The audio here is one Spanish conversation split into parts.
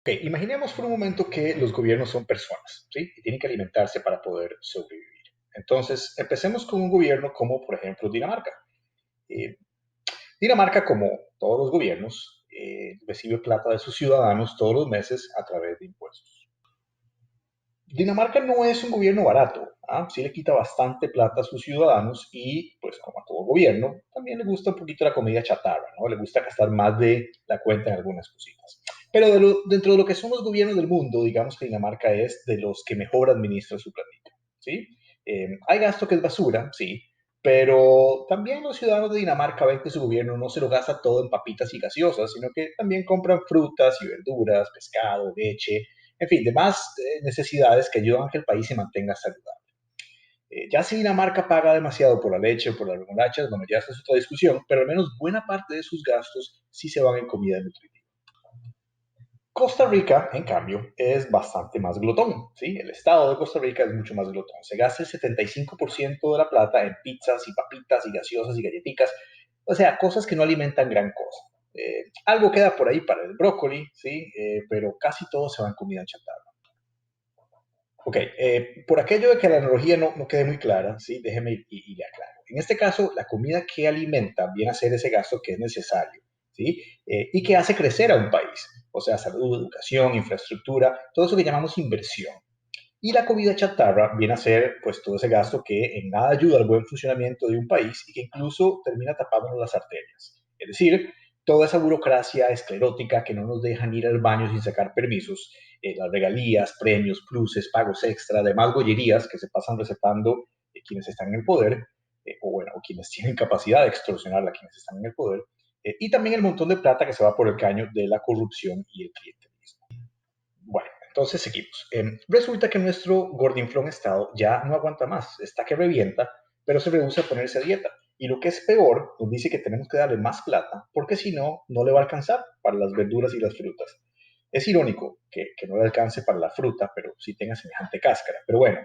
Ok, imaginemos por un momento que los gobiernos son personas, ¿sí? Y tienen que alimentarse para poder sobrevivir. Entonces, empecemos con un gobierno como, por ejemplo, Dinamarca. Eh, Dinamarca, como todos los gobiernos, recibe plata de sus ciudadanos todos los meses a través de impuestos. Dinamarca no es un gobierno barato, ¿ah? Sí le quita bastante plata a sus ciudadanos y, pues como a todo gobierno, también le gusta un poquito la comida chatarra, ¿no? Le gusta gastar más de la cuenta en algunas cositas. Pero dentro de lo que son los gobiernos del mundo, digamos que Dinamarca es de los que mejor administra su planeta, ¿sí? Hay gasto que es basura, sí, pero también los ciudadanos de Dinamarca ven que su gobierno no se lo gasta todo en papitas y gaseosas, sino que también compran frutas y verduras, pescado, leche, en fin, demás necesidades que ayudan a que el país se mantenga saludable. Ya si Dinamarca paga demasiado por la leche o por las remolachas, bueno, ya esa es otra discusión, pero al menos buena parte de sus gastos sí se van en comida nutritiva. Costa Rica, en cambio, es bastante más glotón, ¿sí? El estado de Costa Rica es mucho más glotón. Se gasta el 75% de la plata en pizzas y papitas y gaseosas y galletitas, o sea, cosas que no alimentan gran cosa. Algo queda por ahí para el brócoli, ¿sí? Pero casi todo se va en comida chatarra. Ok, por aquello de que la analogía no quede muy clara, ¿sí? Déjeme y le aclaro. En este caso, la comida que alimenta viene a ser ese gasto que es necesario, ¿sí? Y que hace crecer a un país, o sea, salud, educación, infraestructura, todo eso que llamamos inversión. Y la comida chatarra viene a ser, pues, todo ese gasto que en nada ayuda al buen funcionamiento de un país y que incluso termina tapándonos las arterias. Es decir, toda esa burocracia esclerótica que no nos dejan ir al baño sin sacar permisos, las regalías, premios, pluses, pagos extra, demás gollerías que se pasan recetando quienes están en el poder, o bueno, o quienes tienen capacidad de extorsionar a quienes están en el poder, y también el montón de plata que se va por el caño de la corrupción y el clientelismo. Bueno, entonces seguimos. Resulta que nuestro gordinflón Estado ya no aguanta más, está que revienta, pero se rehúsa a ponerse a dieta. Y lo que es peor, nos dice que tenemos que darle más plata, porque si no, no le va a alcanzar para las verduras y las frutas. Es irónico que no le alcance para la fruta, pero sí tenga semejante cáscara. Pero bueno,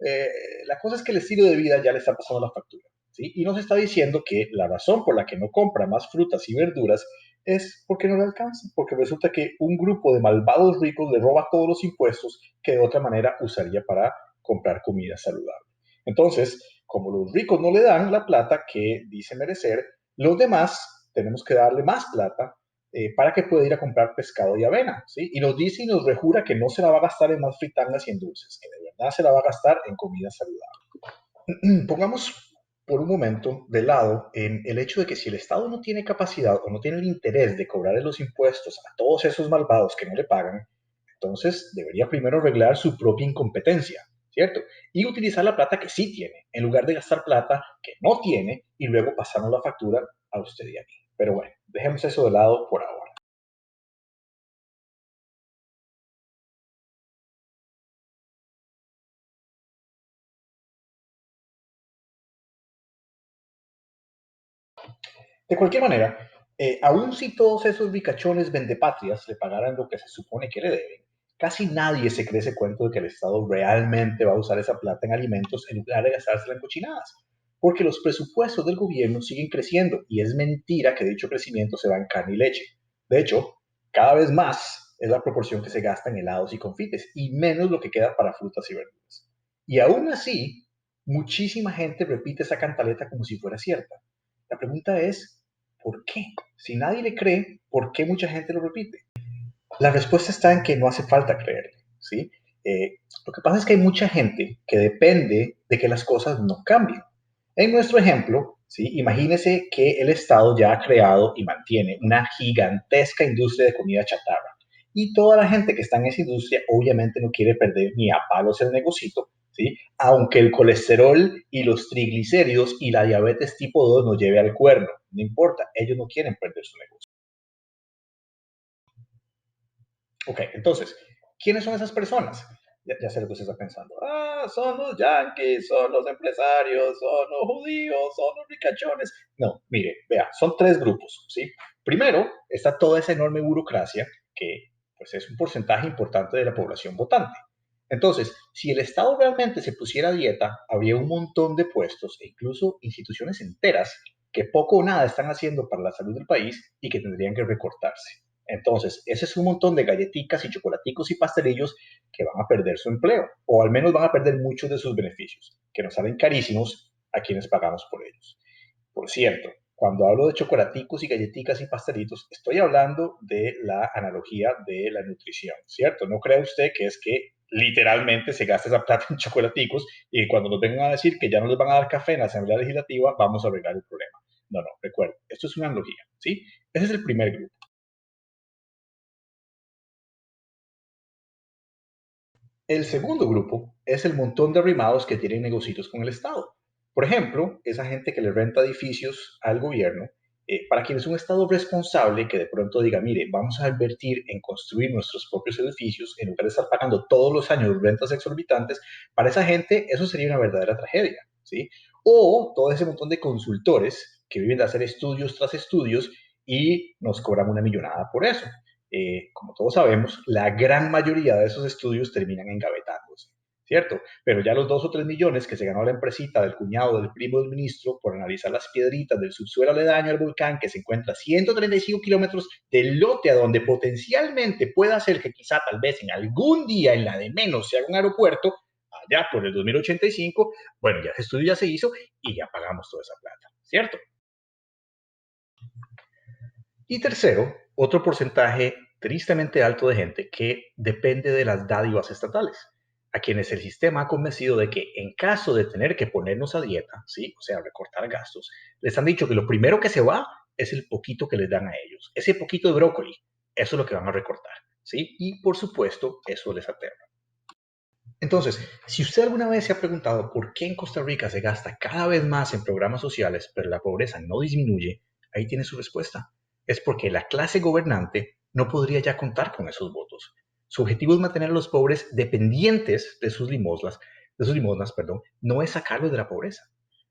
eh, la cosa es que el estilo de vida ya le está pasando la factura, ¿sí? Y nos está diciendo que la razón por la que no compra más frutas y verduras es porque no le alcanza, porque resulta que un grupo de malvados ricos le roba todos los impuestos que de otra manera usaría para comprar comida saludable. Entonces, como los ricos no le dan la plata que dice merecer, los demás tenemos que darle más plata para que pueda ir a comprar pescado y avena, ¿sí? Y nos dice y nos rejura que no se la va a gastar en más fritangas y en dulces, que de verdad se la va a gastar en comida saludable. Pongamos por un momento de lado en el hecho de que si el Estado no tiene capacidad o no tiene el interés de cobrarle los impuestos a todos esos malvados que no le pagan, entonces debería primero arreglar su propia incompetencia, ¿cierto? Y utilizar la plata que sí tiene, en lugar de gastar plata que no tiene y luego pasarnos la factura a usted y a mí. Pero bueno, dejemos eso de lado por ahora. De cualquier manera, aun si todos esos ricachones vendepatrias le pagaran lo que se supone que le deben, casi nadie se cree ese cuento de que el Estado realmente va a usar esa plata en alimentos en lugar de gastársela en cochinadas. Porque los presupuestos del gobierno siguen creciendo y es mentira que dicho crecimiento se va en carne y leche. De hecho, cada vez más es la proporción que se gasta en helados y confites y menos lo que queda para frutas y verduras. Y aún así, muchísima gente repite esa cantaleta como si fuera cierta. La pregunta es, ¿por qué? Si nadie le cree, ¿por qué mucha gente lo repite? La respuesta está en que no hace falta creerle, ¿sí? Lo que pasa es que hay mucha gente que depende de que las cosas no cambien. En nuestro ejemplo, ¿sí? Imagínese que el Estado ya ha creado y mantiene una gigantesca industria de comida chatarra. Y toda la gente que está en esa industria obviamente no quiere perder ni a palos el negocito, ¿sí? Aunque el colesterol y los triglicéridos y la diabetes tipo 2 nos lleve al cuerno. No importa, ellos no quieren perder su negocio. Ok, entonces, ¿quiénes son esas personas? Ya sé lo que usted está pensando. Ah, son los yanquis, son los empresarios, son los judíos, son los ricachones. No, mire, vea, son tres grupos, ¿sí? Primero, está toda esa enorme burocracia que pues, es un porcentaje importante de la población votante. Entonces, si el Estado realmente se pusiera a dieta, habría un montón de puestos e incluso instituciones enteras que poco o nada están haciendo para la salud del país y que tendrían que recortarse. Entonces, ese es un montón de galletitas y chocolaticos y pastelillos que van a perder su empleo, o al menos van a perder muchos de sus beneficios, que nos salen carísimos a quienes pagamos por ellos. Por cierto, cuando hablo de chocolaticos y galletitas y pastelitos, estoy hablando de la analogía de la nutrición, ¿cierto? No cree usted que es que literalmente se gasta esa plata en chocolaticos y cuando nos vengan a decir que ya no les van a dar café en la Asamblea Legislativa, vamos a arreglar el problema. No, no, recuerden, esto es una analogía, ¿sí? Ese es el primer grupo. El segundo grupo es el montón de arrimados que tienen negocios con el Estado. Por ejemplo, esa gente que le renta edificios al gobierno, para quien es un Estado responsable que de pronto diga, mire, vamos a invertir en construir nuestros propios edificios en lugar de estar pagando todos los años rentas exorbitantes, para esa gente eso sería una verdadera tragedia, ¿sí? O todo ese montón de consultores que viven de hacer estudios tras estudios y nos cobran una millonada por eso. Como todos sabemos, la gran mayoría de esos estudios terminan engavetándose, ¿cierto? Pero ya los 2 o 3 millones que se ganó la empresita del cuñado del primo del ministro por analizar las piedritas del subsuelo aledaño al volcán que se encuentra a 135 kilómetros del lote a donde potencialmente pueda ser que quizá tal vez en algún día en la de menos se haga un aeropuerto, allá por el 2085, bueno, ya ese estudio ya se hizo y ya pagamos toda esa plata, ¿cierto? Y tercero, otro porcentaje tristemente alto de gente que depende de las dádivas estatales, a quienes el sistema ha convencido de que en caso de tener que ponernos a dieta, ¿sí? O sea, recortar gastos, les han dicho que lo primero que se va es el poquito que les dan a ellos. Ese poquito de brócoli, eso es lo que van a recortar, ¿sí? Y por supuesto, eso les aterra. Entonces, si usted alguna vez se ha preguntado por qué en Costa Rica se gasta cada vez más en programas sociales, pero la pobreza no disminuye, ahí tiene su respuesta. Es porque la clase gobernante no podría ya contar con esos votos. Su objetivo es mantener a los pobres dependientes de sus limosnas, perdón, no es sacarlos de la pobreza.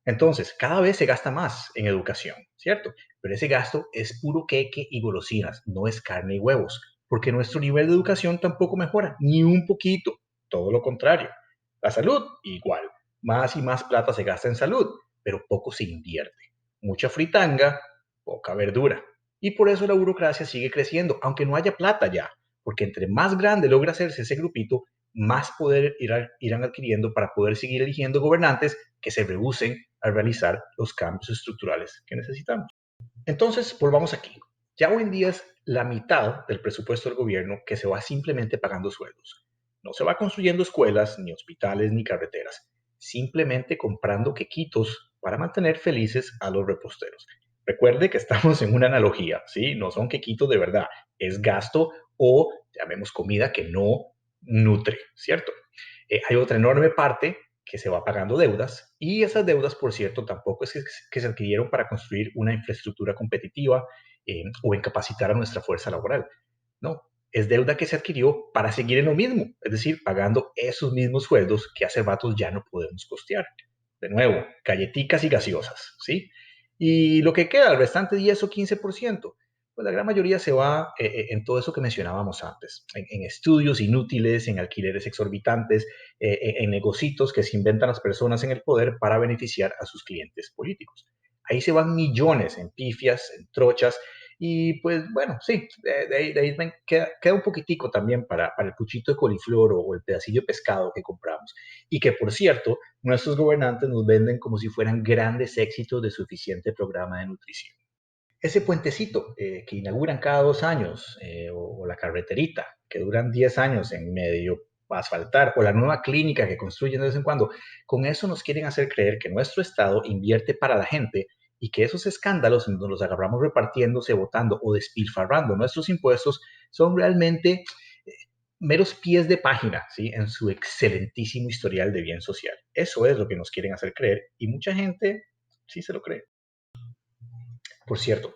Entonces, cada vez se gasta más en educación, ¿cierto? Pero ese gasto es puro queque y golosinas, no es carne y huevos, porque nuestro nivel de educación tampoco mejora, ni un poquito. Todo lo contrario. La salud, igual. Más y más plata se gasta en salud, pero poco se invierte. Mucha fritanga, poca verdura. Y por eso la burocracia sigue creciendo, aunque no haya plata ya, porque entre más grande logra hacerse ese grupito, más poder irán adquiriendo para poder seguir eligiendo gobernantes que se rehúsen a realizar los cambios estructurales que necesitamos. Entonces, volvamos aquí. Ya hoy en día es la mitad del presupuesto del gobierno que se va simplemente pagando sueldos. No se va construyendo escuelas, ni hospitales, ni carreteras. Simplemente comprando quequitos para mantener felices a los reposteros. Recuerde que estamos en una analogía, ¿sí? No son quequitos de verdad. Es gasto o, llamemos comida que no nutre, ¿cierto? Hay otra enorme parte que se va pagando deudas y esas deudas, por cierto, tampoco es que se adquirieron para construir una infraestructura competitiva o en capacitar a nuestra fuerza laboral. No, es deuda que se adquirió para seguir en lo mismo, es decir, pagando esos mismos sueldos que hace ratos ya no podemos costear. De nuevo, galletitas y gaseosas, ¿sí? Y lo que queda, el restante 10 o 15%, pues la gran mayoría se va en todo eso que mencionábamos antes, en estudios inútiles, en alquileres exorbitantes, en negocios que se inventan las personas en el poder para beneficiar a sus clientes políticos. Ahí se van millones en pifias, en trochas, y pues bueno, sí, de ahí queda un poquitico también para el puchito de coliflor o el pedacillo de pescado que compramos. Y que por cierto, nuestros gobernantes nos venden como si fueran grandes éxitos de su eficiente programa de nutrición. Ese puentecito que inauguran cada 2 años, o la carreterita que duran 10 años en medio asfaltar, o la nueva clínica que construyen de vez en cuando, con eso nos quieren hacer creer que nuestro Estado invierte para la gente y que esos escándalos en donde los agarramos repartiéndose, votando o despilfarrando nuestros impuestos son realmente meros pies de página, ¿sí? En su excelentísimo historial de bien social. Eso es lo que nos quieren hacer creer y mucha gente sí se lo cree. Por cierto,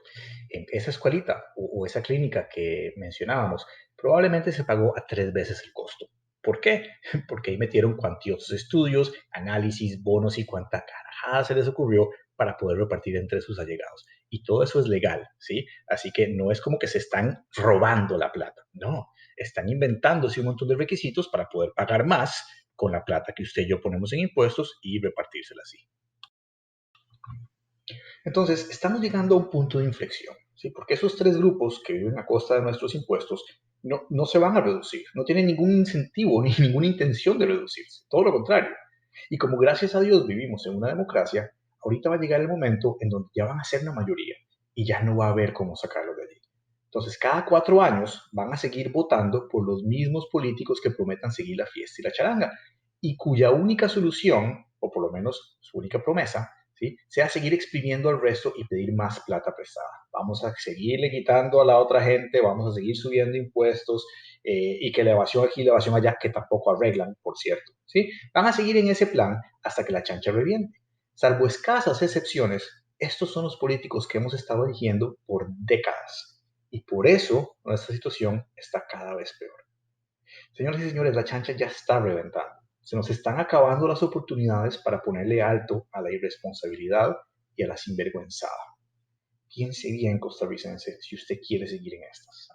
en esa escuelita o esa clínica que mencionábamos, probablemente se pagó a 3 veces el costo. ¿Por qué? Porque ahí metieron cuantiosos estudios, análisis, bonos y cuanta carajada se les ocurrió para poder repartir entre sus allegados. Y todo eso es legal, ¿sí? Así que no es como que se están robando la plata, no, están inventándose un montón de requisitos para poder pagar más con la plata que usted y yo ponemos en impuestos y repartírsela así. Entonces, estamos llegando a un punto de inflexión. ¿sí? Porque esos tres grupos que viven a costa de nuestros impuestos no se van a reducir, no tienen ningún incentivo ni ninguna intención de reducirse, todo lo contrario. Y como gracias a Dios vivimos en una democracia, ahorita va a llegar el momento en donde ya van a ser la mayoría y ya no va a haber cómo sacarlos de allí. Entonces, cada 4 años van a seguir votando por los mismos políticos que prometan seguir la fiesta y la charanga, y cuya única solución, o por lo menos su única promesa, ¿sí?, sea seguir exprimiendo al resto y pedir más plata prestada. Vamos a seguirle quitando a la otra gente, vamos a seguir subiendo impuestos, y que la evasión aquí y la evasión allá, que tampoco arreglan, por cierto. ¿Sí? Van a seguir en ese plan hasta que la chancha reviente. Salvo escasas excepciones, estos son los políticos que hemos estado eligiendo por décadas. Y por eso nuestra situación está cada vez peor. Señoras y señores, la chancha ya está reventando. Se nos están acabando las oportunidades para ponerle alto a la irresponsabilidad y a la sinvergüenzada. Piense bien, costarricense, si usted quiere seguir en estas.